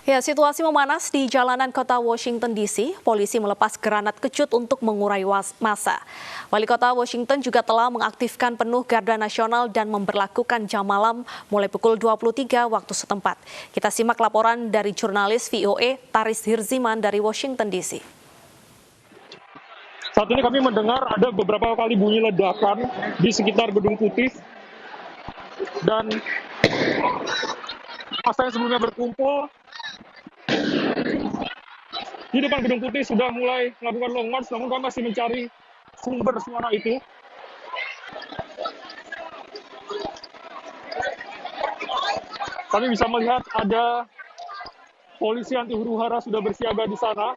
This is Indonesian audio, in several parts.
Ya, situasi memanas di jalanan kota Washington DC. Polisi melepas granat kecut untuk mengurai massa. Wali kota Washington juga telah mengaktifkan penuh garda nasional dan memberlakukan jam malam mulai pukul 23 waktu setempat. Kita simak laporan dari jurnalis VOA Taris Hirziman dari Washington DC. Saat ini kami mendengar ada beberapa kali bunyi ledakan di sekitar Gedung Putih dan massa yang sebelumnya berkumpul di depan Gedung Putih sudah mulai melakukan long march, namun kami masih mencari sumber suara itu. Kami bisa melihat ada polisi anti huru-hara sudah bersiaga di sana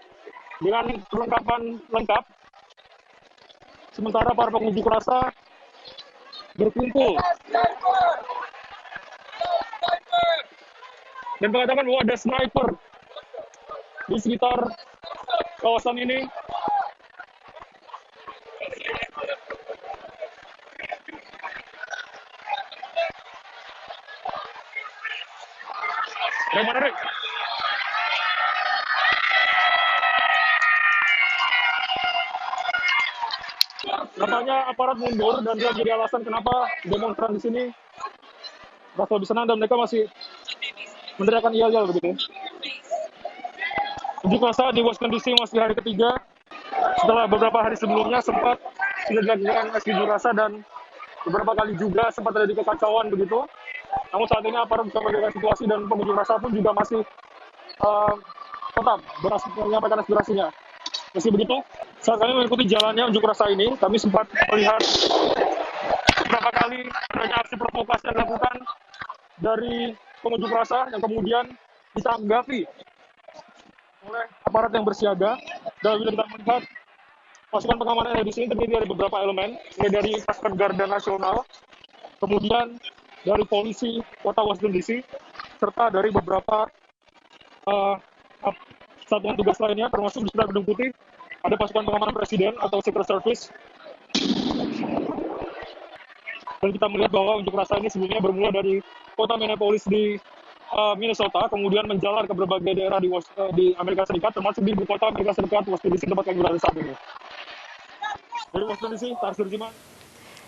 dengan perlengkapan lengkap. Sementara para pengunjuk rasa berkumpul dan mengatakan bahwa ada sniper di sekitar kawasan ini. Nampaknya aparat mundur dan itu jadi alasan kenapa demonstran di sini merasa lebih senang dan mereka masih meneriakan yel-yel begitu. Unjuk rasa di Washington DC masih hari ketiga setelah beberapa hari sebelumnya sempat sudah dilakukan aksi unjuk rasa dan beberapa kali juga sempat terjadi kekacauan begitu. Namun saat ini aparat bisa menjaga situasi dan pengunjuk rasa pun juga masih tetap menyampaikan aspirasinya. Meski begitu, saat kami mengikuti jalannya unjuk rasa ini, kami sempat melihat beberapa kali adanya aksi provokasi yang dilakukan dari pengunjuk rasa yang kemudian ditanggapi oleh aparat yang bersiaga. Dan bila kita melihat pasukan pengamanan yang di sini terdiri dari beberapa elemen, mulai dari pasukan Garda Nasional, kemudian dari polisi kota Washington DC, serta dari beberapa satuan tugas lainnya, termasuk di sebelah Gedung Putih ada pasukan pengamanan presiden atau Secret Service. Dan kita melihat bahwa unjuk rasa ini sebelumnya bermula dari kota Minneapolis di Minnesota, kemudian menjalar ke berbagai daerah di Amerika Serikat, termasuk di ibu kota Amerika Serikat, Washington DC, tempat kami berada saat ini. Dari Washington DC, Taris Hirziman.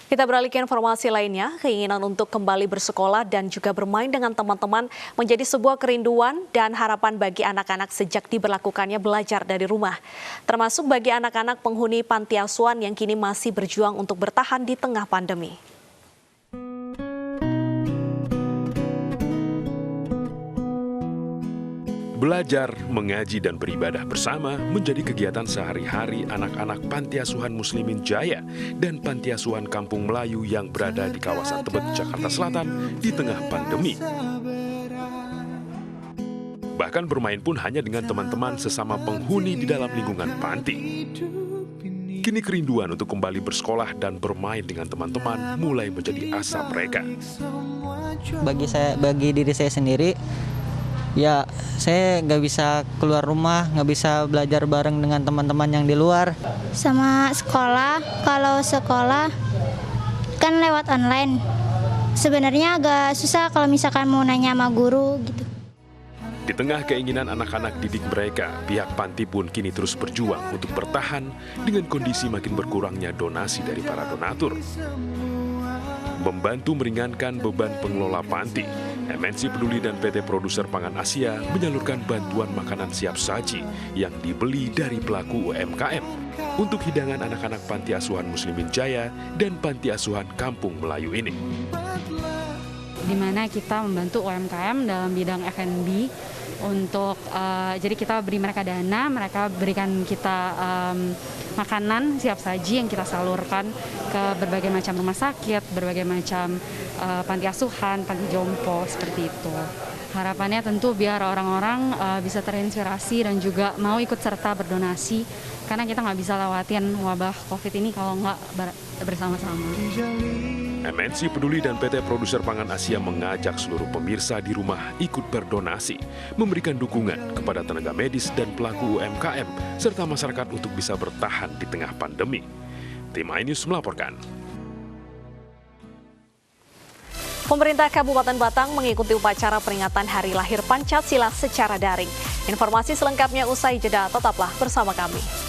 Kita beralih ke informasi lainnya, keinginan untuk kembali bersekolah dan juga bermain dengan teman-teman menjadi sebuah kerinduan dan harapan bagi anak-anak sejak diberlakukannya belajar dari rumah. Termasuk bagi anak-anak penghuni panti asuhan yang kini masih berjuang untuk bertahan di tengah pandemi. Belajar, mengaji, dan beribadah bersama menjadi kegiatan sehari-hari anak-anak Panti Asuhan Muslimin Jaya dan Panti Asuhan Kampung Melayu yang berada di kawasan Tebet, Jakarta Selatan di tengah pandemi. Bahkan bermain pun hanya dengan teman-teman sesama penghuni di dalam lingkungan panti. Kini kerinduan untuk kembali bersekolah dan bermain dengan teman-teman mulai menjadi asa mereka. Bagi diri saya sendiri, ya, saya nggak bisa keluar rumah, nggak bisa belajar bareng dengan teman-teman yang di luar. Sama sekolah, kalau sekolah kan lewat online. Sebenarnya agak susah kalau misalkan mau nanya sama guru gitu. Di tengah keinginan anak-anak didik mereka, pihak panti pun kini terus berjuang untuk bertahan dengan kondisi makin berkurangnya donasi dari para donatur. Membantu meringankan beban pengelola panti, MNC Peduli dan PT Produser Pangan Asia menyalurkan bantuan makanan siap saji yang dibeli dari pelaku UMKM untuk hidangan anak-anak Panti Asuhan Muslimin Jaya dan Panti Asuhan Kampung Melayu ini. Di mana kita membantu UMKM dalam bidang F&B untuk jadi kita beri mereka dana, mereka berikan kita makanan siap saji yang kita salurkan ke berbagai macam rumah sakit, berbagai macam panti asuhan, panti jompo, seperti itu. Harapannya tentu biar orang-orang bisa terinspirasi dan juga mau ikut serta berdonasi, karena kita nggak bisa lewatin wabah COVID ini kalau nggak bersama-sama. MNC Peduli dan PT Produser Pangan Asia mengajak seluruh pemirsa di rumah ikut berdonasi, memberikan dukungan kepada tenaga medis dan pelaku UMKM, serta masyarakat untuk bisa bertahan di tengah pandemi. Tim iNews melaporkan. Pemerintah Kabupaten Batang mengikuti upacara peringatan Hari Lahir Pancasila secara daring. Informasi selengkapnya usai jeda, tetaplah bersama kami.